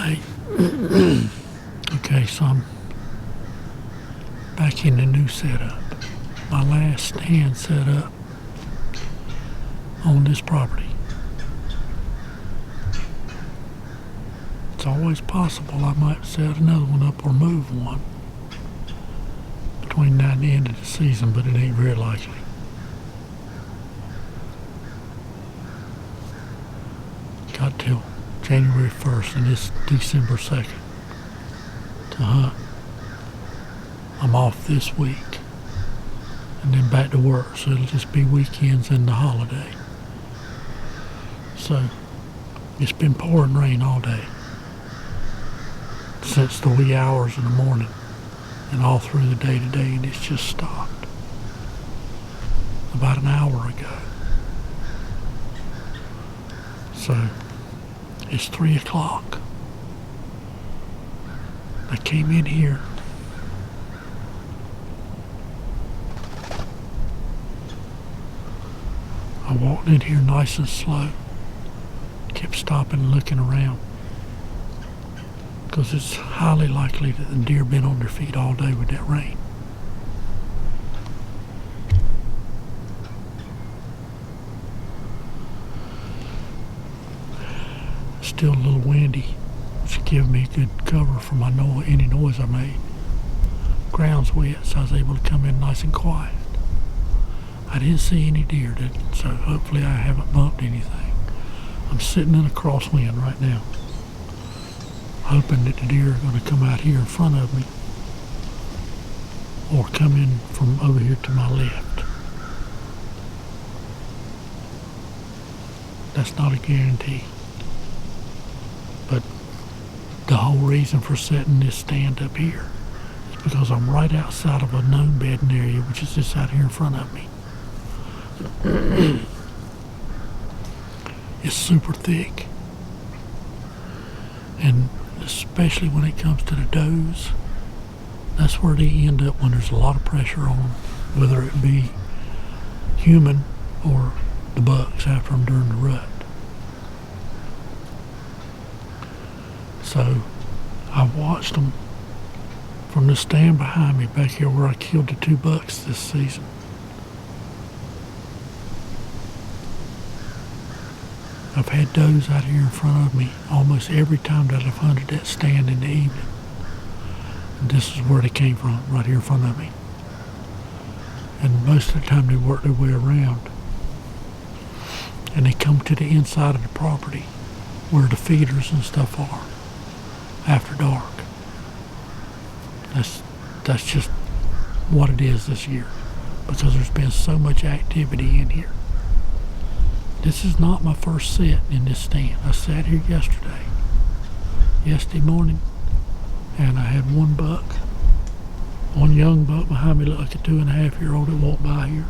Hey, okay, so I'm back in the new setup. My last stand set up on this property. It's always possible I might set another one up or move one between now and the end of the season, but it ain't very likely. Got till January 1st and it's December 2nd to hunt. I'm off this week and then back to work, so it'll just be weekends and the holiday. So it's been pouring rain all day since the wee hours in the morning and all through the day today, and it's just stopped about an hour ago. So it's 3 o'clock. I came in here. I walked in here nice and slow. Kept stopping and looking around, because it's highly likely that the deer been on their feet all day with that rain. Still a little windy, which gave me good cover from any noise I made. Ground's wet, so I was able to come in nice and quiet. I didn't see any deer, so hopefully I haven't bumped anything. I'm sitting in a crosswind right now, hoping that the deer are going to come out here in front of me or come in from over here to my left. That's not a guarantee. But the whole reason for setting this stand up here is because I'm right outside of a known bedding area, which is just out here in front of me. It's super thick, and especially when it comes to the does, that's where they end up when there's a lot of pressure on them, whether it be human or the bucks after them during the rut. So I watched them from the stand behind me back here where I killed the 2 bucks this season. I've had does out here in front of me almost every time that I've hunted that stand in the evening. And this is where they came from, right here in front of me. And most of the time they work their way around. And they come to the inside of the property where the feeders and stuff are after dark. That's just what it is this year, because there's been so much activity in here. This is not my first set in this stand. I sat here yesterday morning, and I had one young buck behind me, looked like a 2.5-year-old that walked by here,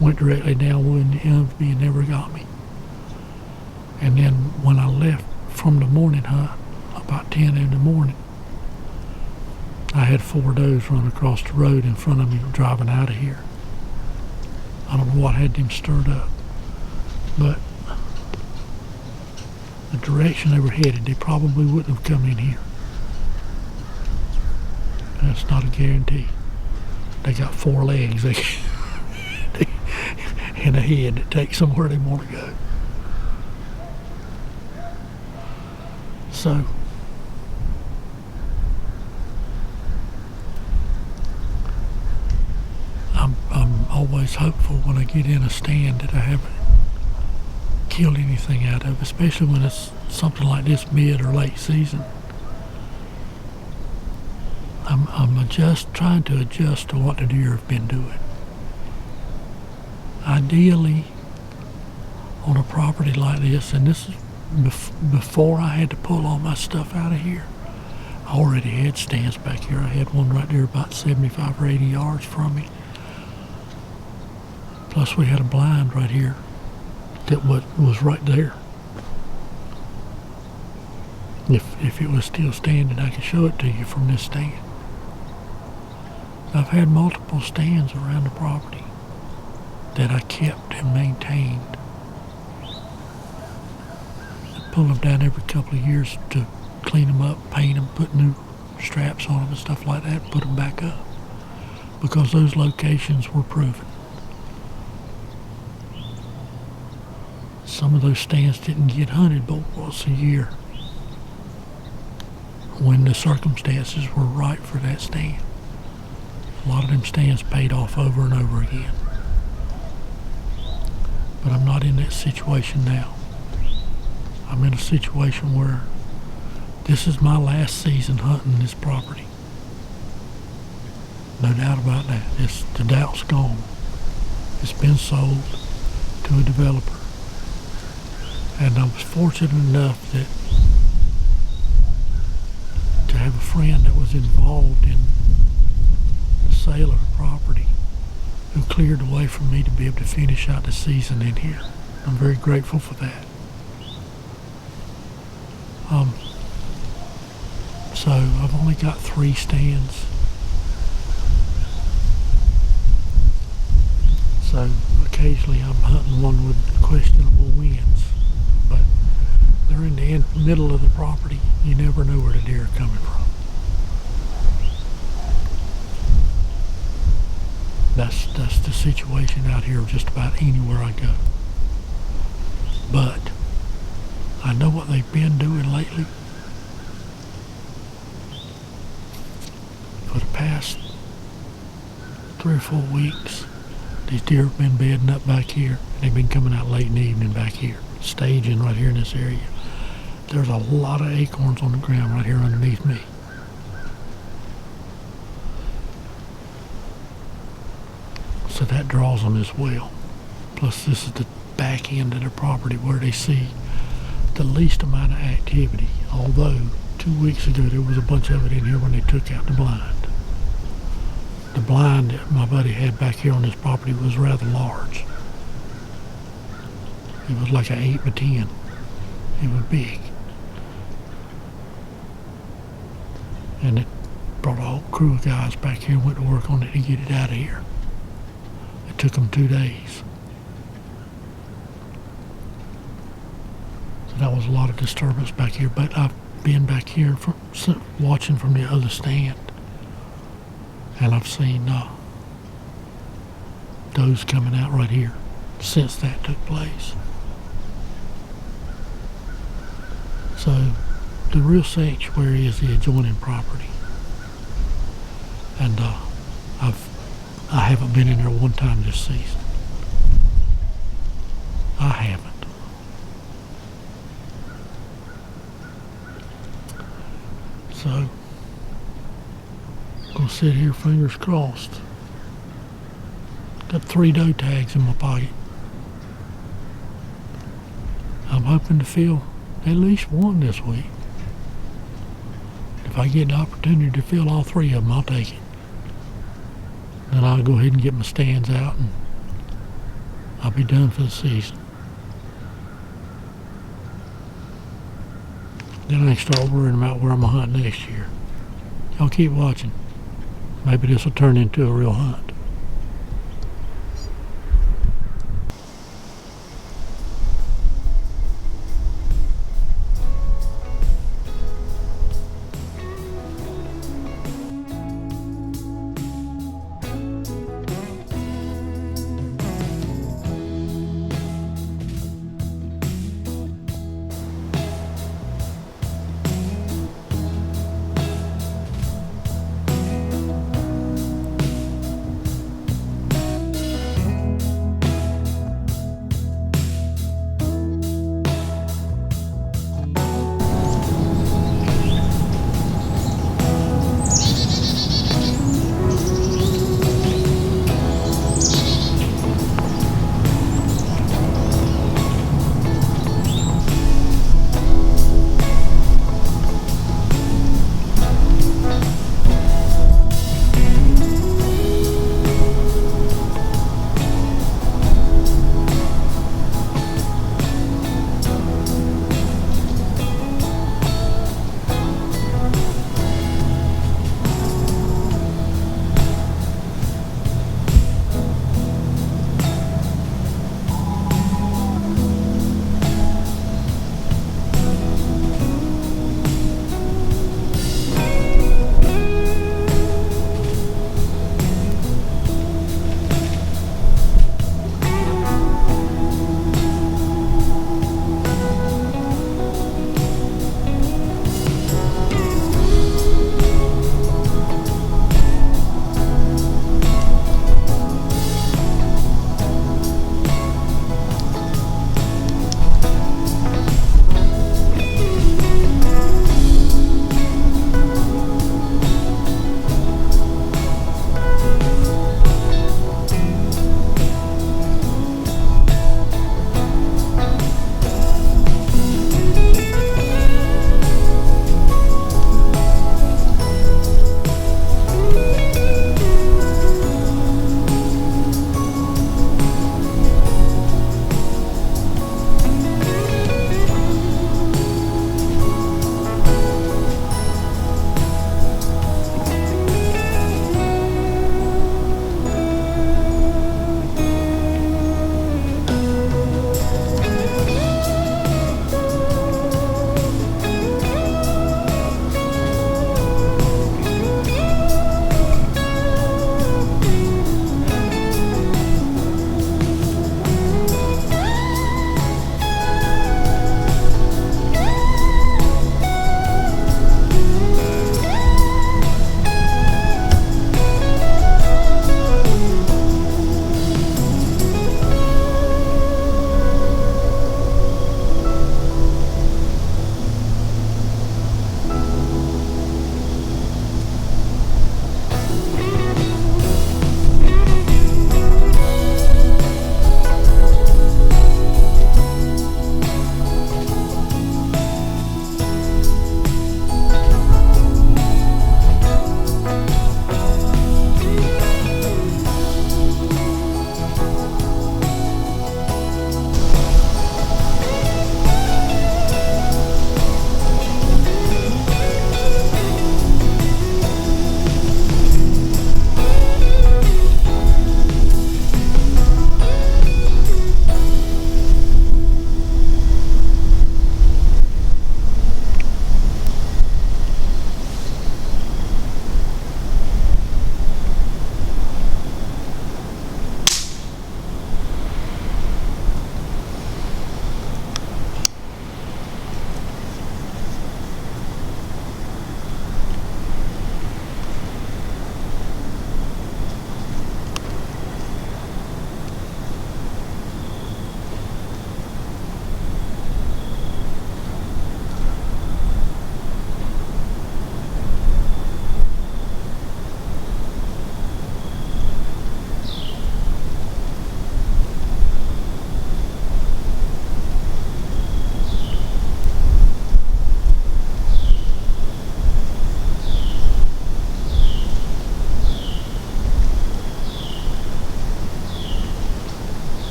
went directly downwind of me and never got me. And then when I left from the morning hunt, about 10 in the morning, I had 4 does run across the road in front of me driving out of here. I don't know what had them stirred up, but the direction they were headed, they probably wouldn't have come in here. That's not a guarantee. They got 4 legs and a head that takes them where they want to go. So I'm always hopeful when I get in a stand that I haven't killed anything out of, especially when it's something like this mid or late season. I'm trying to adjust to what the deer have been doing. Ideally, on a property like this, and this is before I had to pull all my stuff out of here, I already had stands back here. I had one right there about 75 or 80 yards from me. Plus we had a blind right here that was right there. If it was still standing, I could show it to you from this stand. I've had multiple stands around the property that I kept and maintained. I pull them down every couple of years to clean them up, paint them, put new straps on them and stuff like that, put them back up. Because those locations were proven. Some of those stands didn't get hunted but once a year when the circumstances were right for that stand. A lot of them stands paid off over and over again. But I'm not in that situation now. I'm in a situation where this is my last season hunting this property. No doubt about that. The doubt's gone. It's been sold to a developer. And I was fortunate enough to have a friend that was involved in the sale of the property who cleared the way for me to be able to finish out the season in here. I'm very grateful for that. So I've only got 3 stands. So occasionally I'm hunting one with questionable winds, but they're in the middle of the property. You never know where the deer are coming from. That's the situation out here just about anywhere I go. But I know what they've been doing lately. For the past 3 or 4 weeks, these deer have been bedding up back here. They've been coming out late in the evening back here, staging right here in this area. There's a lot of acorns on the ground right here underneath me. So that draws them as well. Plus this is the back end of the property where they see the least amount of activity. Although 2 weeks ago there was a bunch of it in here when they took out the blind. The blind that my buddy had back here on this property was rather large. It was like an 8 by 10. It was big. And it brought a whole crew of guys back here and went to work on it to get it out of here. It took them 2 days. So that was a lot of disturbance back here, but I've been back here watching from the other stand. And I've seen does coming out right here since that took place. So the real sanctuary is the adjoining property. And I haven't been in there one time this season. I haven't. So gonna sit here, fingers crossed. Got 3 doe tags in my pocket. I'm hoping to fill at least one this week. If I get the opportunity to fill all 3 of them, I'll take it. Then I'll go ahead and get my stands out and I'll be done for the season. Then I can start worrying about where I'm gonna hunt next year. Y'all keep watching. Maybe this will turn into a real hunt.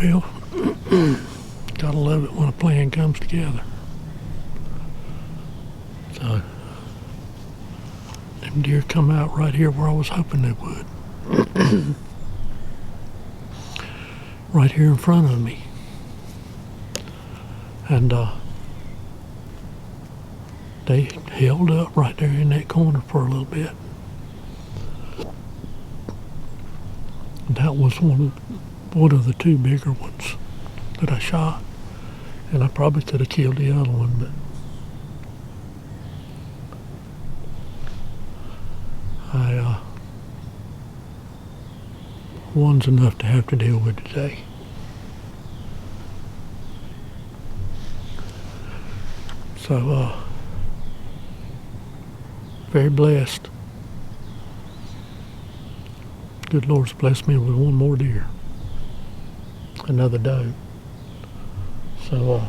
Well, gotta love it when a plan comes together. So, them deer come out right here where I was hoping they would. Right here in front of me. And they held up right there in that corner for a little bit. And that was one of the two bigger ones that I shot. And I probably could have killed the other one, but one's enough to have to deal with today. So, very blessed. Good Lord's blessed me with one more deer. Another doe. So,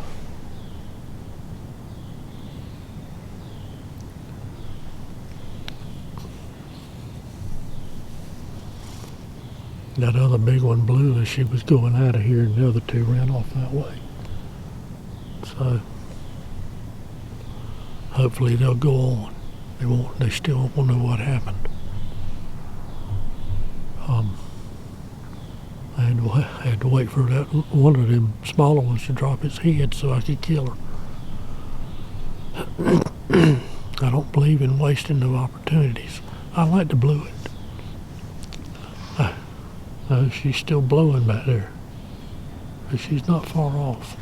that other big one blew as she was going out of here, and the other two ran off that way. So, hopefully they'll go on. They still won't know what happened. I had to wait for that one of them smaller ones to drop his head so I could kill her. I don't believe in wasting no opportunities. I like to blow it. She's still blowing back there, but she's not far off.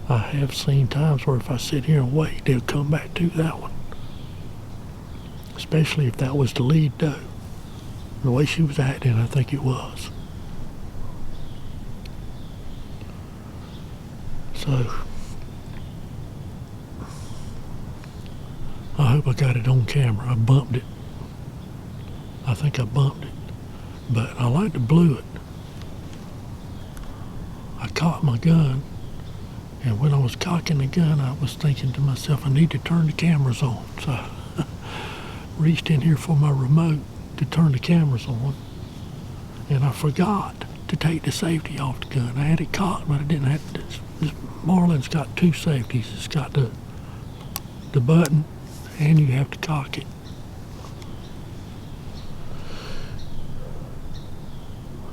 I have seen times where if I sit here and wait, they'll come back to that one. Especially if that was the lead doe. The way she was acting, I think it was. So, I hope I got it on camera. I bumped it. I think I bumped it. But I like to blow it. I cocked my gun. And when I was cocking the gun, I was thinking to myself, I need to turn the cameras on. So I reached in here for my remote to turn the cameras on. And I forgot to take the safety off the gun. I had it cocked, but I didn't have to. This Marlin's got two safeties. It's got the button, and you have to cock it.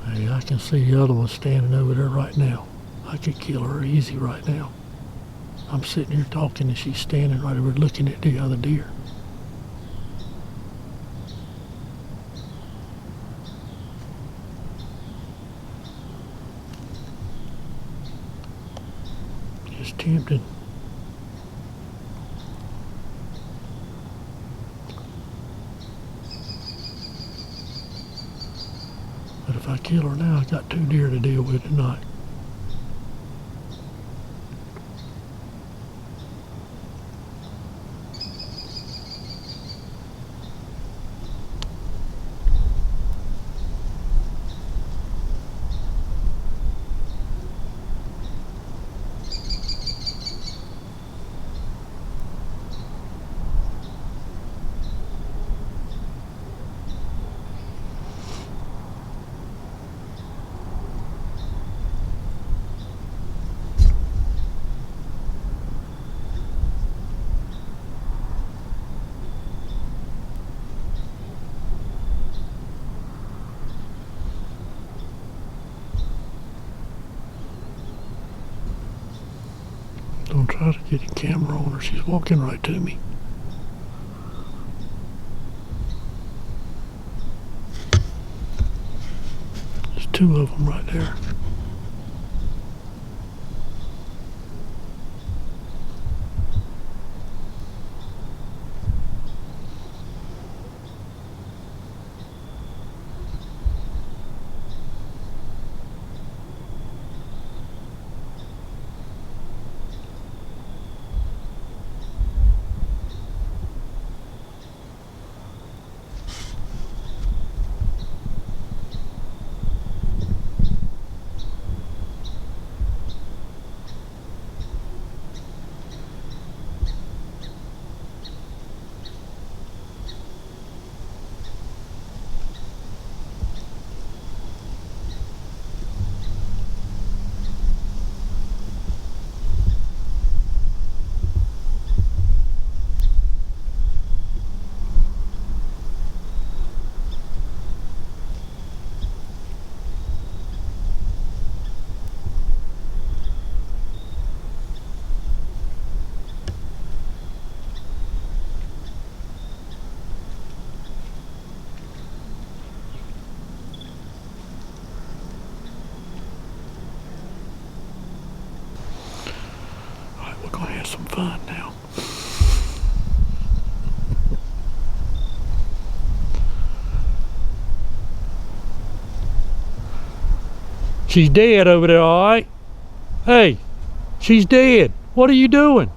Hey, I can see the other one standing over there right now. I could kill her easy right now. I'm sitting here talking and she's standing right over looking at the other deer. Just tempted. But if I kill her now, I got two deer to deal with tonight. Don't try to get the camera on her. She's walking right to me. There's two of them right there. some fun now. She's dead over there, all right? Hey, she's dead. What are you doing?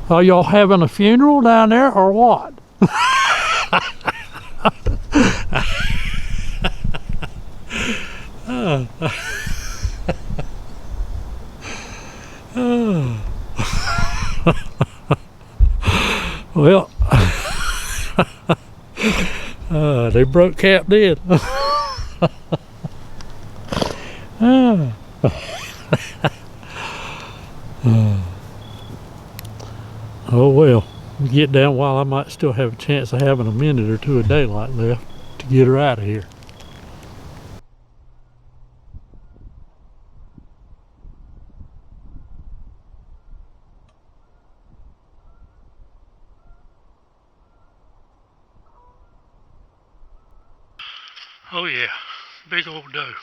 Are y'all having a funeral down there or what? Well, they broke Cap dead. Oh well, we get down while I might still have a chance of having a minute or two of daylight left to get her out of here. Oh yeah, big old doe.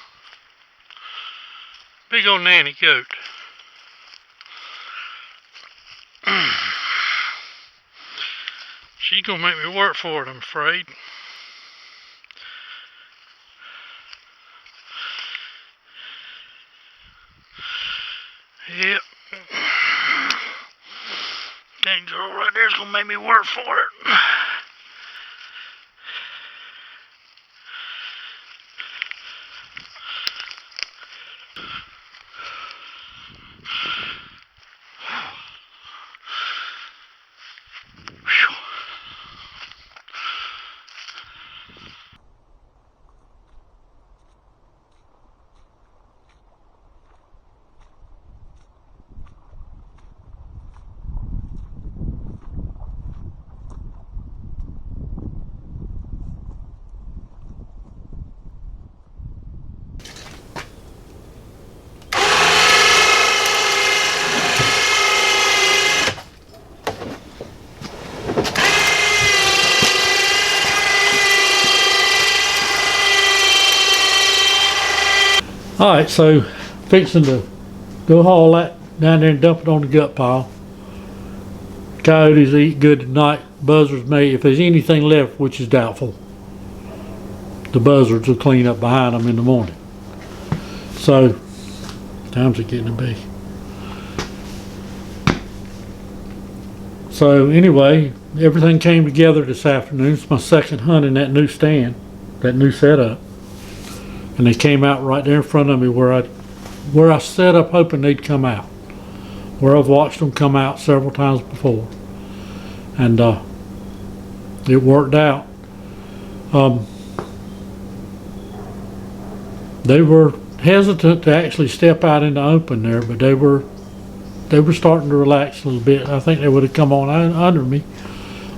Big old nanny goat. She's gonna make me work for it, I'm afraid. Yep. That girl right there's gonna make me work for it. Alright, so fixing to go haul that down there and dump it on the gut pile. Coyotes eat good tonight. Buzzards may, if there's anything left, which is doubtful, the buzzards will clean up behind them in the morning. So, time's it getting to be. So anyway, everything came together this afternoon. It's my second hunt in that new stand, that new setup. And they came out right there in front of me where I set up hoping they'd come out. Where I've watched them come out several times before. And it worked out. They were hesitant to actually step out in the open there, but they were starting to relax a little bit. I think they would have come on under me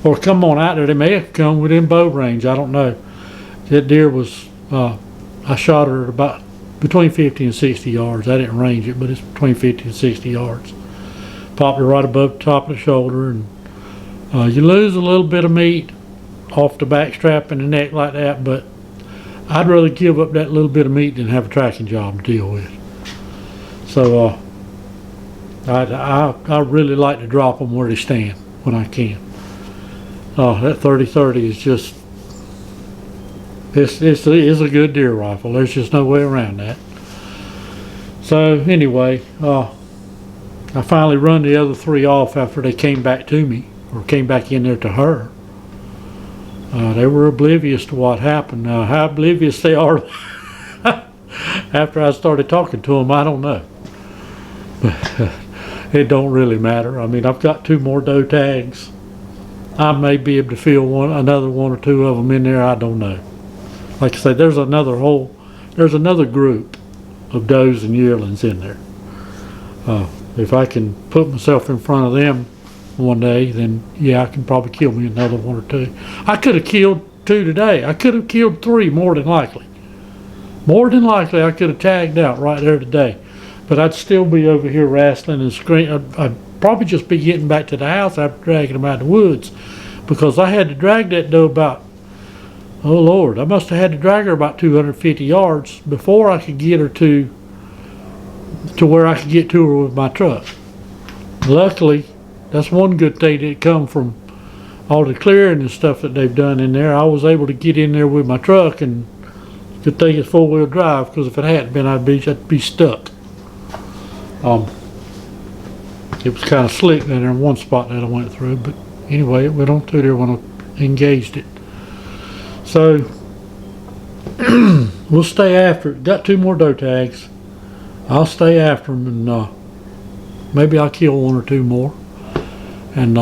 or come on out there. They may have come within bow range. I don't know. That deer was, I shot her at about between 50 and 60 yards. I didn't range it, but it's between 50 and 60 yards. Popped her right above the top of the shoulder, and you lose a little bit of meat off the back strap and the neck like that, but I'd rather give up that little bit of meat than have a tracking job to deal with. So I really like to drop them where they stand when I can. That 30-30 is just, it's a good deer rifle. There's just no way around that. So anyway, I finally run the other three off after they came back to me, or came back in there to her. They were oblivious to what happened. How oblivious they are after I started talking to them, I don't know. But it don't really matter. I mean, I've got 2 more doe tags. I may be able to feel another 1 or 2 of them in there. I don't know. Like I said, there's another group of does and yearlings in there. If I can put myself in front of them one day, then yeah, I can probably kill me another 1 or 2. I could have killed 2 today. I could have killed 3 more than likely. More than likely, I could have tagged out right there today. But I'd still be over here wrestling and screaming. I'd probably just be getting back to the house after dragging them out of the woods, because I had to drag that doe about, oh Lord, I must have had to drag her about 250 yards before I could get her to where I could get to her with my truck. Luckily, that's one good thing that come from all the clearing and stuff that they've done in there. I was able to get in there with my truck, and good thing it's 4-wheel drive, because if it hadn't been, I'd be stuck. It was kind of slick in there in one spot that I went through, but anyway, it went on through there when I engaged it. So we'll stay after it. Got 2 more doe tags. I'll stay after them, and maybe I'll kill 1 or 2 more, and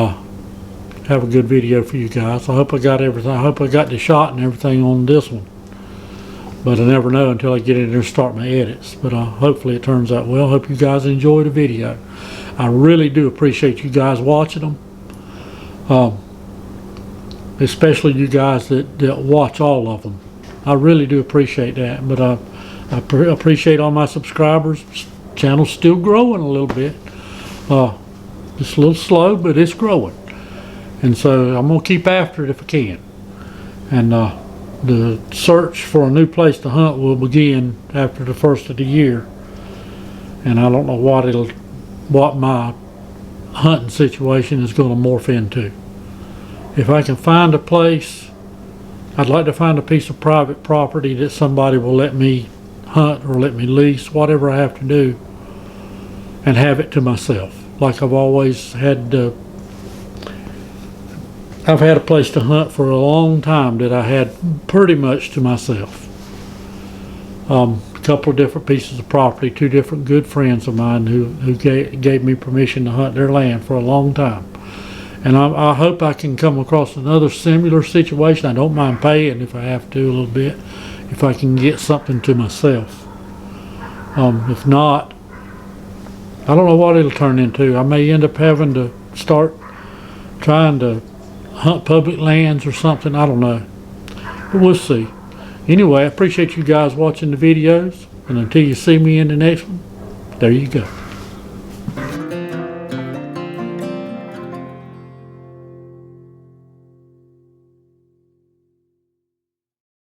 have a good video for you guys. I hope I got everything. I hope I got the shot and everything on this one, but I never know until I get in there and start my edits. But hopefully it turns out well. Hope you guys enjoy the video. I really do appreciate you guys watching them, especially you guys that watch all of them. I really do appreciate that. But I appreciate all my subscribers. Channel's still growing a little bit. It's a little slow, but it's growing. And so I'm going to keep after it if I can. And the search for a new place to hunt will begin after the first of the year. And I don't know what my hunting situation is going to morph into. If I can find a place, I'd like to find a piece of private property that somebody will let me hunt or let me lease, whatever I have to do, and have it to myself. Like I've always had. I've had a place to hunt for a long time that I had pretty much to myself. A couple of different pieces of property, 2 different good friends of mine who gave me permission to hunt their land for a long time. And I hope I can come across another similar situation. I don't mind paying if I have to a little bit, if I can get something to myself. If not, I don't know what it'll turn into. I may end up having to start trying to hunt public lands or something. I don't know, but we'll see. Anyway, I appreciate you guys watching the videos, and until you see me in the next one, there you go.